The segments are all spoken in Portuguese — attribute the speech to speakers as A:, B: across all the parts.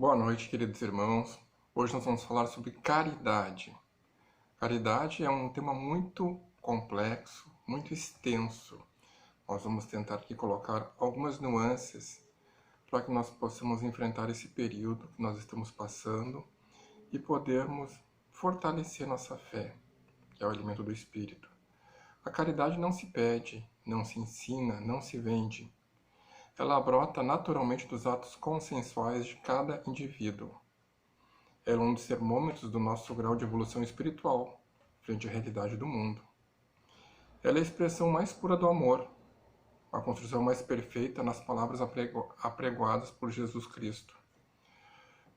A: Boa noite, queridos irmãos. Hoje nós vamos falar sobre caridade. Caridade é um tema muito complexo, muito extenso. Nós vamos tentar aqui colocar algumas nuances para que nós possamos enfrentar esse período que nós estamos passando e podermos fortalecer nossa fé, que é o alimento do espírito. A caridade não se pede, não se ensina, não se vende. Ela brota naturalmente dos atos consensuais de cada indivíduo. Ela é um dos termômetros do nosso grau de evolução espiritual frente à realidade do mundo. Ela é a expressão mais pura do amor, a construção mais perfeita nas palavras apregoadas por Jesus Cristo.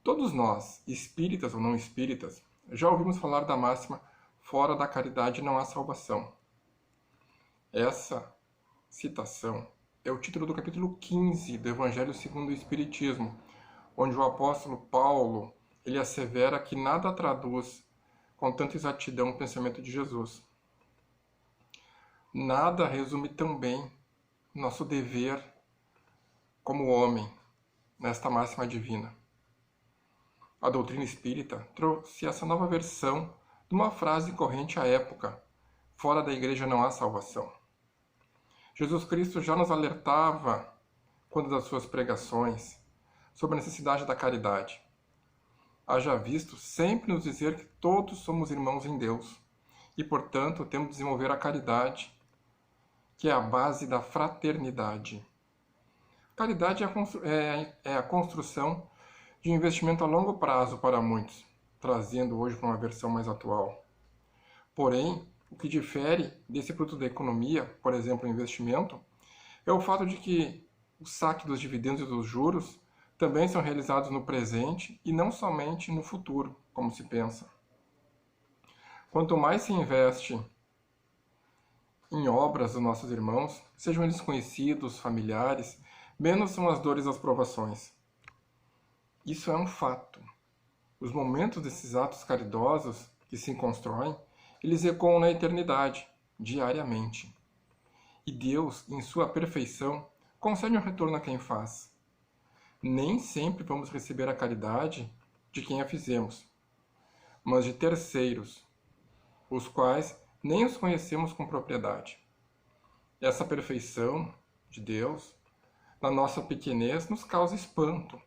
A: Todos nós, espíritas ou não espíritas, já ouvimos falar da máxima "fora da caridade não há salvação". Essa citação é o título do capítulo 15 do Evangelho segundo o Espiritismo, onde o apóstolo Paulo ele assevera que nada traduz com tanta exatidão o pensamento de Jesus. Nada resume tão bem nosso dever como homem nesta máxima divina. A doutrina espírita trouxe essa nova versão de uma frase corrente à época: fora da igreja não há salvação. Jesus Cristo já nos alertava, quando das suas pregações, sobre a necessidade da caridade. Haja visto sempre nos dizer que todos somos irmãos em Deus e, portanto, temos de desenvolver a caridade, que é a base da fraternidade. Caridade é a construção de um investimento a longo prazo para muitos, trazendo hoje para uma versão mais atual. Porém, o que difere desse produto da economia, por exemplo, o investimento, é o fato de que o saque dos dividendos e dos juros também são realizados no presente e não somente no futuro, como se pensa. Quanto mais se investe em obras dos nossos irmãos, sejam eles conhecidos, familiares, menos são as dores e as provações. Isso é um fato. Os momentos desses atos caridosos que se constroem, eles ecoam na eternidade, diariamente. E Deus, em sua perfeição, concede um retorno a quem faz. Nem sempre vamos receber a caridade de quem a fizemos, mas de terceiros, os quais nem os conhecemos com propriedade. Essa perfeição de Deus, na nossa pequenez, nos causa espanto,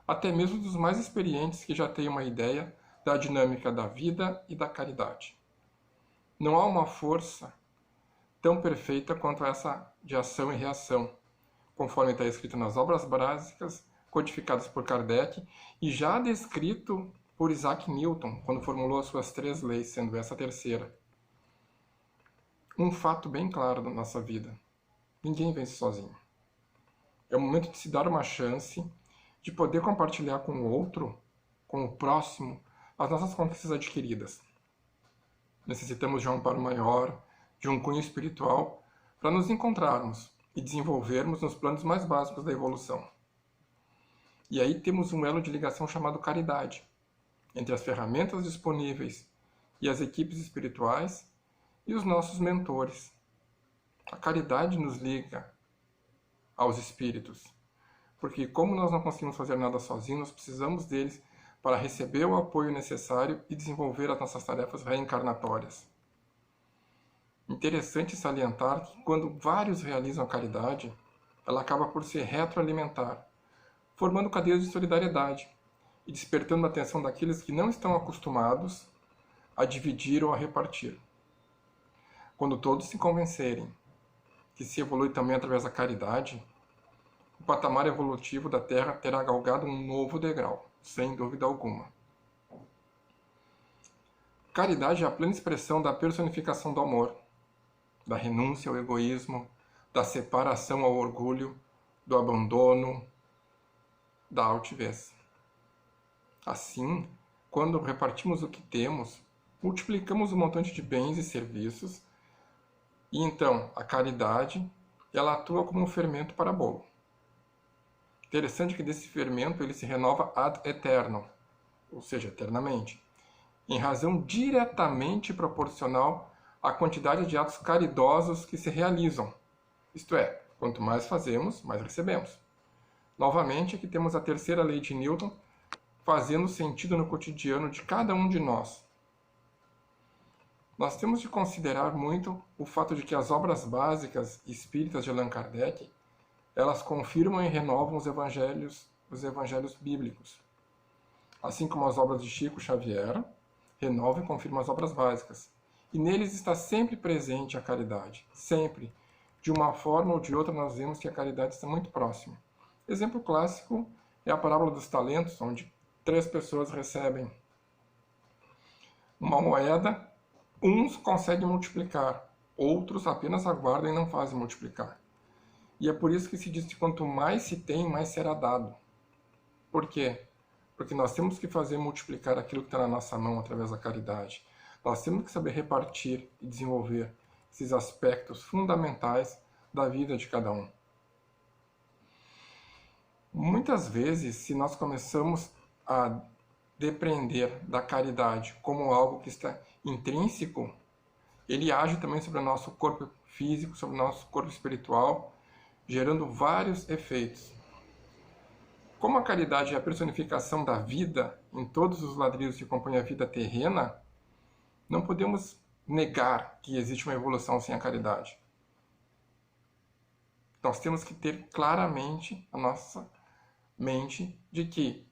A: até mesmo dos mais experientes que já têm uma ideia da dinâmica da vida e da caridade. Não há uma força tão perfeita quanto essa de ação e reação, conforme está escrito nas obras básicas codificadas por Kardec e já descrito por Isaac Newton, quando formulou as suas 3 leis, sendo essa a terceira. Um fato bem claro da nossa vida: ninguém vence sozinho. É o momento de se dar uma chance de poder compartilhar com o outro, com o próximo, as nossas conquistas adquiridas. Necessitamos de um amparo maior, de um cunho espiritual, para nos encontrarmos e desenvolvermos nos planos mais básicos da evolução. E aí temos um elo de ligação chamado caridade, entre as ferramentas disponíveis e as equipes espirituais e os nossos mentores. A caridade nos liga aos espíritos, porque como nós não conseguimos fazer nada sozinhos, nós precisamos deles para receber o apoio necessário e desenvolver as nossas tarefas reencarnatórias. Interessante salientar que quando vários realizam a caridade, ela acaba por se retroalimentar, formando cadeias de solidariedade e despertando a atenção daqueles que não estão acostumados a dividir ou a repartir. Quando todos se convencerem que se evolui também através da caridade, o patamar evolutivo da Terra terá galgado um novo degrau, sem dúvida alguma. Caridade é a plena expressão da personificação do amor, da renúncia ao egoísmo, da separação ao orgulho, do abandono, da altivez. Assim, quando repartimos o que temos, multiplicamos o montante de bens e serviços, e então a caridade ela atua como um fermento para bolo. Interessante que desse fermento ele se renova ad aeternum, ou seja, eternamente, em razão diretamente proporcional à quantidade de atos caridosos que se realizam. Isto é, quanto mais fazemos, mais recebemos. Novamente, aqui temos a terceira lei de Newton, fazendo sentido no cotidiano de cada um de nós. Nós temos de considerar muito o fato de que as obras básicas espíritas de Allan Kardec, elas confirmam e renovam os evangelhos bíblicos. Assim como as obras de Chico Xavier, renovam e confirmam as obras básicas. E neles está sempre presente a caridade, sempre. De uma forma ou de outra, nós vemos que a caridade está muito próxima. Exemplo clássico é a parábola dos talentos, onde 3 pessoas recebem uma moeda, uns conseguem multiplicar, outros apenas aguardam e não fazem multiplicar. E é por isso que se diz que quanto mais se tem, mais será dado. Por quê? Porque nós temos que fazer multiplicar aquilo que está na nossa mão através da caridade. Nós temos que saber repartir e desenvolver esses aspectos fundamentais da vida de cada um. Muitas vezes, se nós começamos a depender da caridade como algo que está intrínseco, ele age também sobre o nosso corpo físico, sobre o nosso corpo espiritual, gerando vários efeitos. Como a caridade é a personificação da vida em todos os ladrilhos que compõem a vida terrena, não podemos negar que existe uma evolução sem a caridade. Nós temos que ter claramente a nossa mente de que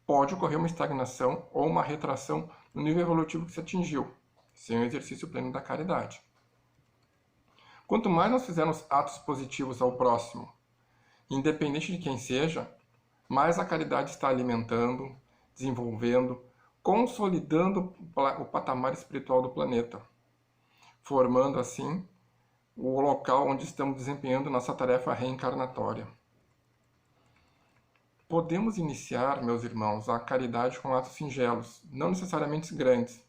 A: pode ocorrer uma estagnação ou uma retração no nível evolutivo que se atingiu, sem o exercício pleno da caridade. Quanto mais nós fizermos atos positivos ao próximo, independente de quem seja, mais a caridade está alimentando, desenvolvendo, consolidando o patamar espiritual do planeta, formando assim o local onde estamos desempenhando nossa tarefa reencarnatória. Podemos iniciar, meus irmãos, a caridade com atos singelos, não necessariamente grandes.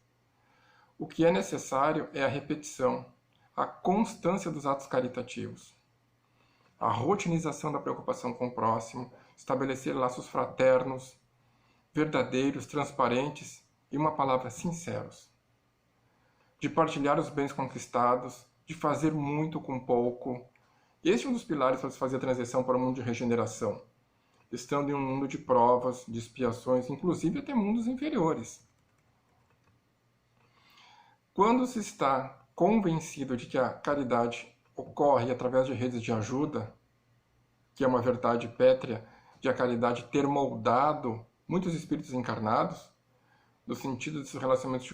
A: O que é necessário é a repetição, a constância dos atos caritativos, a rotinização da preocupação com o próximo, estabelecer laços fraternos, verdadeiros, transparentes e, uma palavra, sinceros. De partilhar os bens conquistados, de fazer muito com pouco. Este é um dos pilares para se fazer a transição para o mundo de regeneração, estando em um mundo de provas, de expiações, inclusive até mundos inferiores. Quando se está convencido de que a caridade ocorre através de redes de ajuda, que é uma verdade pétrea de a caridade ter moldado muitos espíritos encarnados, no sentido desses relacionamentos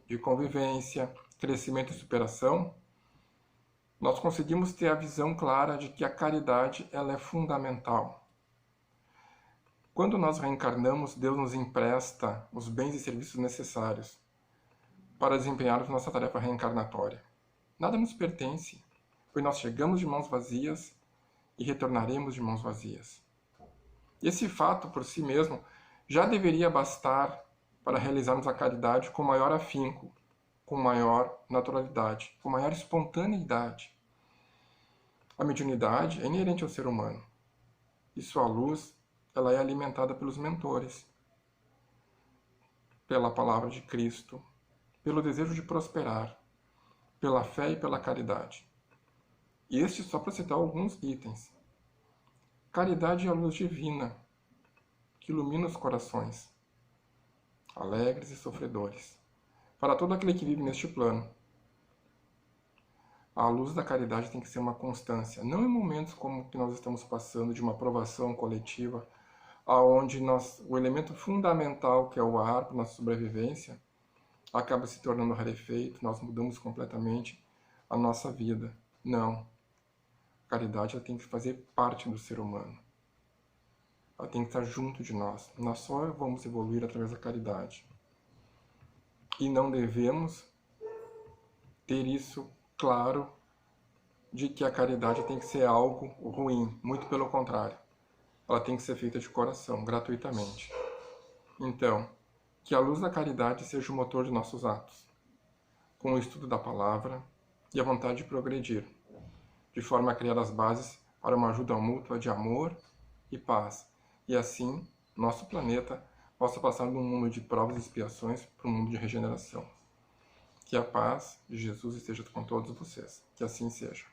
A: de convivência, crescimento e superação, nós conseguimos ter a visão clara de que a caridade ela é fundamental. Quando nós reencarnamos, Deus nos empresta os bens e serviços necessários para desempenharmos nossa tarefa reencarnatória. Nada nos pertence, pois nós chegamos de mãos vazias e retornaremos de mãos vazias. Esse fato, por si mesmo, já deveria bastar para realizarmos a caridade com maior afinco, com maior naturalidade, com maior espontaneidade. A mediunidade é inerente ao ser humano, e sua luz ela é alimentada pelos mentores, pela palavra de Cristo, pelo desejo de prosperar, pela fé e pela caridade. E este só para citar alguns itens. Caridade é a luz divina, que ilumina os corações, alegres e sofredores, para todo aquele que vive neste plano. A luz da caridade tem que ser uma constância, não em momentos como que nós estamos passando de uma provação coletiva, aonde o elemento fundamental, que é o ar para nossa sobrevivência, acaba se tornando rarefeito, nós mudamos completamente a nossa vida. Não. A caridade ela tem que fazer parte do ser humano. Ela tem que estar junto de nós. Nós só vamos evoluir através da caridade. E não devemos ter isso claro de que a caridade tem que ser algo ruim. Muito pelo contrário. Ela tem que ser feita de coração, gratuitamente. Então, que a luz da caridade seja o motor de nossos atos, com o estudo da palavra e a vontade de progredir, de forma a criar as bases para uma ajuda mútua de amor e paz, e assim nosso planeta possa passar de um mundo de provas e expiações para um mundo de regeneração. Que a paz de Jesus esteja com todos vocês. Que assim seja.